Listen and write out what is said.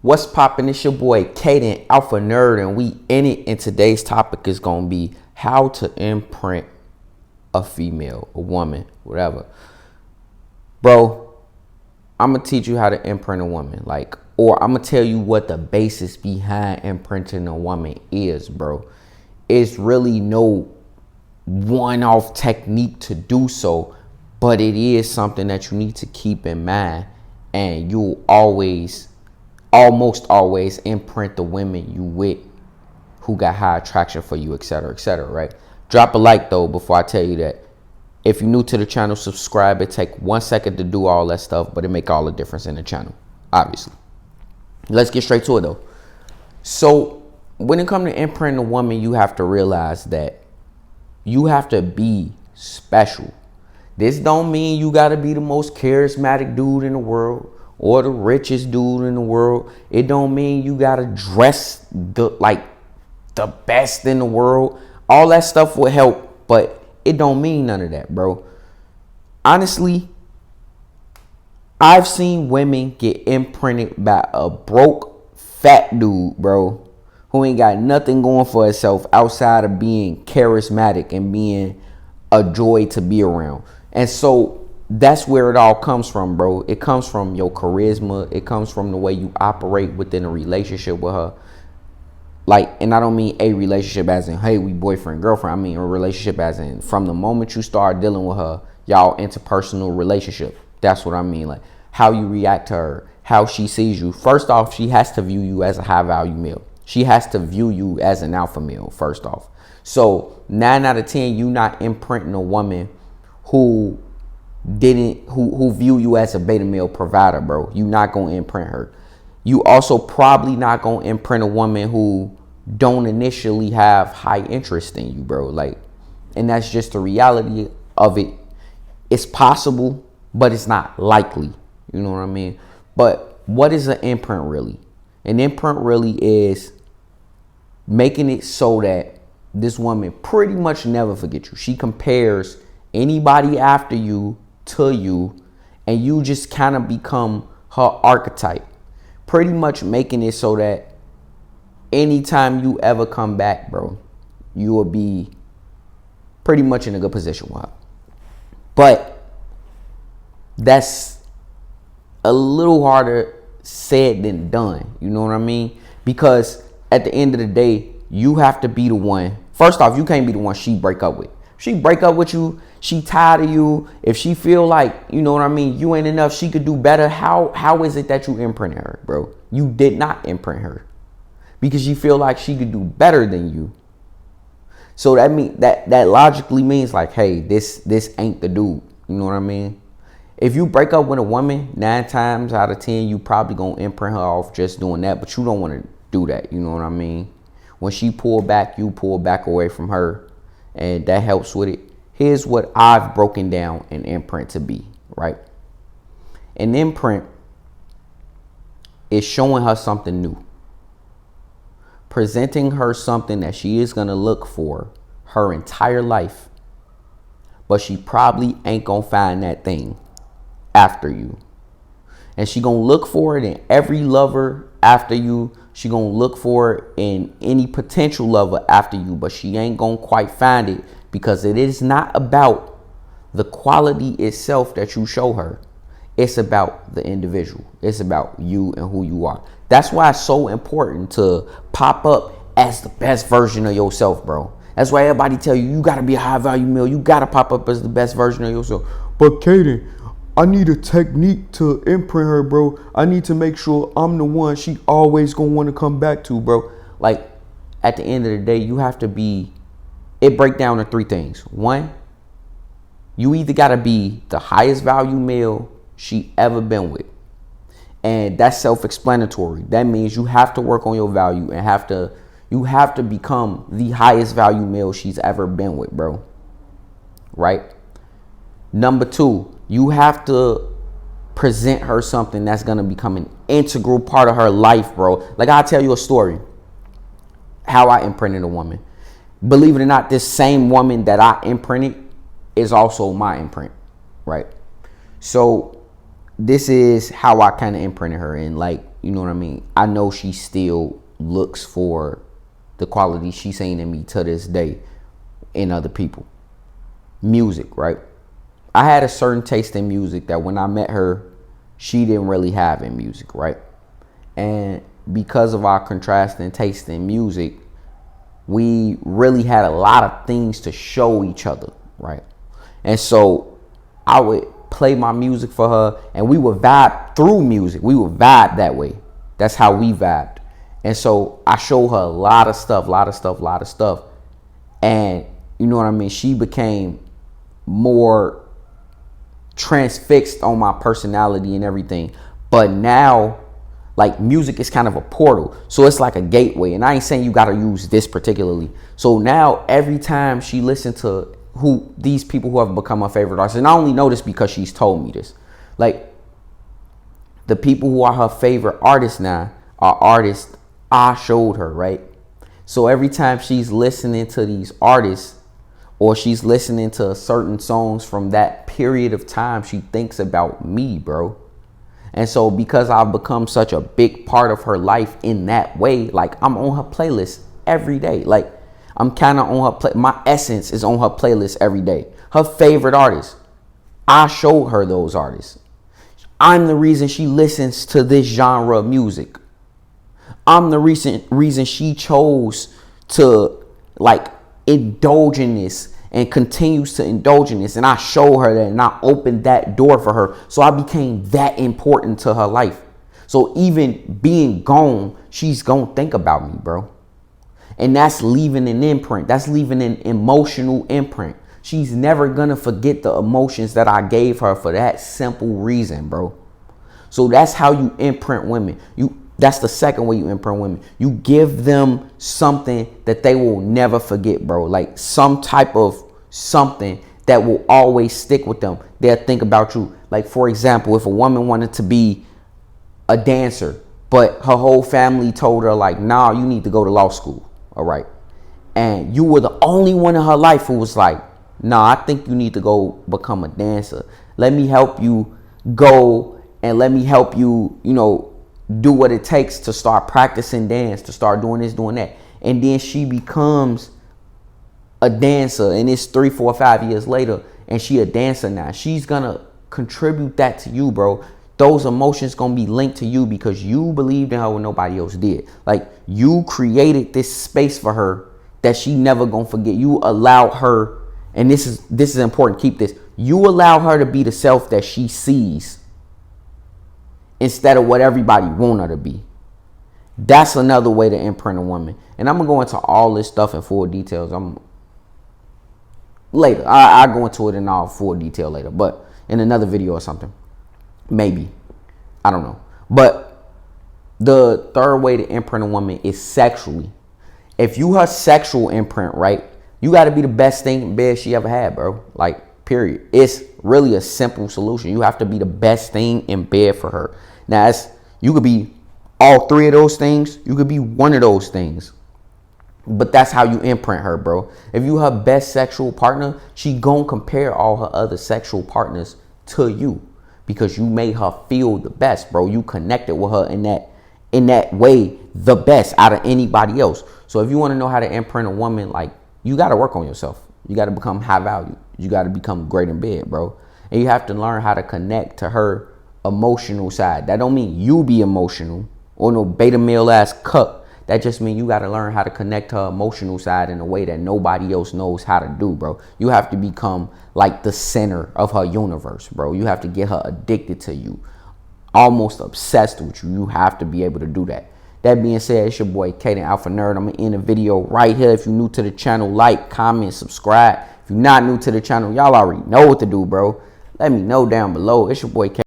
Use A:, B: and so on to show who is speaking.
A: What's poppin'? It's your boy Cahden, Alpha Nerd, and we in it. And today's topic is gonna be how to imprint a female, a woman, whatever. Bro, I'm gonna teach you how to imprint a woman, or I'm gonna tell you what the basis behind imprinting a woman is, bro. It's really no one-off technique to do so, but it is something that you need to keep in mind, and you'll almost always imprint the women you with who got high attraction for you, etc., right? Drop a like though before I tell you that. If you're new to the channel, subscribe. It take 1 second to do all that stuff, but it make all the difference in the channel, obviously. Let's get straight to it though. So when it comes to imprinting a woman, you have to realize that you have to be special. This don't mean you got to be the most charismatic dude in the world or the richest dude in the world. It don't mean you got to dress the best in the world. All that stuff will help, but it don't mean none of that, bro. Honestly, I've seen women get imprinted by a broke, fat dude, bro, who ain't got nothing going for herself outside of being charismatic and being a joy to be around. And so that's where it all comes from, bro. It comes from your charisma. It comes from the way you operate within a relationship with her. And I don't mean a relationship as in, hey, we boyfriend, girlfriend. I mean a relationship as in from the moment you start dealing with her, y'all interpersonal relationship. That's what I mean. Like how you react to her, how she sees you. First off, she has to view you as a high value male. She has to view you as an alpha male, first off. So 9 out of 10, you not imprinting a woman who view you as a beta male provider, bro. You not gonna imprint her. You also probably not gonna imprint a woman who don't initially have high interest in you, bro. And that's just the reality of it. It's possible, but it's not likely. You know what I mean? But what is an imprint really? An imprint really is making it so that this woman pretty much never forget you. She compares anybody after you to you, and you just kind of become her archetype, pretty much making it so that anytime you ever come back, bro, you will be pretty much in a good position with her. But that's a little harder said than done, you know what I mean? Because at the end of the day, you have to be the one. First off, you can't be the one she break up with. She break up with you, she tired of you. If she feel like, you know what I mean, you ain't enough, she could do better. How is it that you imprinted her, bro? You did not imprint her because you feel like she could do better than you. So that logically means like, hey, this ain't the dude. You know what I mean? If you break up with a woman, 9 times out of 10, you probably gonna imprint her off just doing that, but you don't want to do that. You know what I mean? When she pull back, you pull back away from her. And that helps with it. Here's what I've broken down an imprint to be, right? An imprint is showing her something new. Presenting her something that she is going to look for her entire life. But she probably ain't going to find that thing after you. And she going to look for it in every lover after you. She gonna look for it in any potential lover after you, but she ain't gonna quite find it because it is not about the quality itself that you show her. It's about the individual. It's about you and who you are. That's why it's so important to pop up as the best version of yourself, bro. That's why everybody tell you gotta be a high value male. You gotta pop up as the best version of yourself. But Cahden, I need a technique to imprint her, bro. I need to make sure I'm the one she always gonna want to come back to, bro. Like, at the end of the day, you have to be, it break down to 3 things. 1, you either gotta be the highest value male she ever been with. And that's self-explanatory. That means you have to work on your value and you have to become the highest value male she's ever been with, bro. Right? Number 2, you have to present her something that's going to become an integral part of her life, bro. Like, I'll tell you a story. How I imprinted a woman. Believe it or not, this same woman that I imprinted is also my imprint, right? So this is how I kind of imprinted her. And you know what I mean? I know she still looks for the quality she's seen in me to this day in other people. Music, right? I had a certain taste in music that when I met her, she didn't really have in music, right? And because of our contrasting taste in music, we really had a lot of things to show each other, right? And so I would play my music for her, and we would vibe through music. We would vibe that way. That's how we vibed. And so I showed her a lot of stuff. And you know what I mean? She became more transfixed on my personality and everything. But now, like, music is kind of a portal. So it's like a gateway. And I ain't saying you got to use this particularly. So now every time she listens to these people who have become my favorite artists, and I only know this because she's told me this, like, the people who are her favorite artists now are artists I showed her, right? So every time she's listening to these artists, or she's listening to certain songs from that period of time, she thinks about me, bro. And so because I've become such a big part of her life in that way, like, I'm on her playlist every day. Like, I'm kind of on her my essence is on her playlist every day. Her favorite artists, I showed her those artists. I'm the reason she listens to this genre of music. I'm the reason she chose to, like, indulge in this and continues to indulge in this. And I show her that, and I opened that door for her. So I became that important to her life. So even being gone, she's going to think about me, bro. And that's leaving an imprint. That's leaving an emotional imprint. She's never going to forget the emotions that I gave her for that simple reason, bro. So that's how you imprint women. That's the second way you imprint women. You give them something that they will never forget, bro. Like some type of something that will always stick with them. They'll think about you. Like, for example, if a woman wanted to be a dancer, but her whole family told her, like, nah, you need to go to law school. All right. And you were the only one in her life who was like, nah, I think you need to go become a dancer. Let me help you go, and let me help you, do what it takes to start practicing dance, to start doing this, doing that. And then she becomes a dancer, and it's 3, 4, 5 years later, and she a dancer now. She's gonna contribute that to you, bro. Those emotions gonna be linked to you because you believed in her when nobody else did. Like, you created this space for her that she never gonna forget. You allowed her, and this is important, keep this. You allow her to be the self that she sees instead of what everybody want her to be. That's another way to imprint a woman. And I'm gonna go into all this stuff in full details. Later. I'll go into it in all full detail later, but in another video or something. Maybe. I don't know. But the third way to imprint a woman is sexually. If you her sexual imprint, right, you got to be the best thing in bed she ever had, bro. Like, period. It's really a simple solution. You have to be the best thing in bed for her. Now, you could be all 3 of those things. You could be one of those things. But that's how you imprint her, bro. If you her best sexual partner, she gonna compare all her other sexual partners to you because you made her feel the best, bro. You connected with her in that way the best out of anybody else. So if you want to know how to imprint a woman, like, you got to work on yourself. You got to become high value. You got to become great in bed, bro. And you have to learn how to connect to her emotional side. That don't mean you be emotional or no beta male ass cuck. That just means you got to learn how to connect her emotional side in a way that nobody else knows how to do, bro. You have to become like the center of her universe, bro. You have to get her addicted to you, almost obsessed with you. You have to be able to do that. That being said, it's your boy Cahden Alpha Nerd. I'm going to end the video right here. If you're new to the channel, like, comment, subscribe. If you're not new to the channel, y'all already know what to do, bro. Let me know down below. It's your boy Cahden.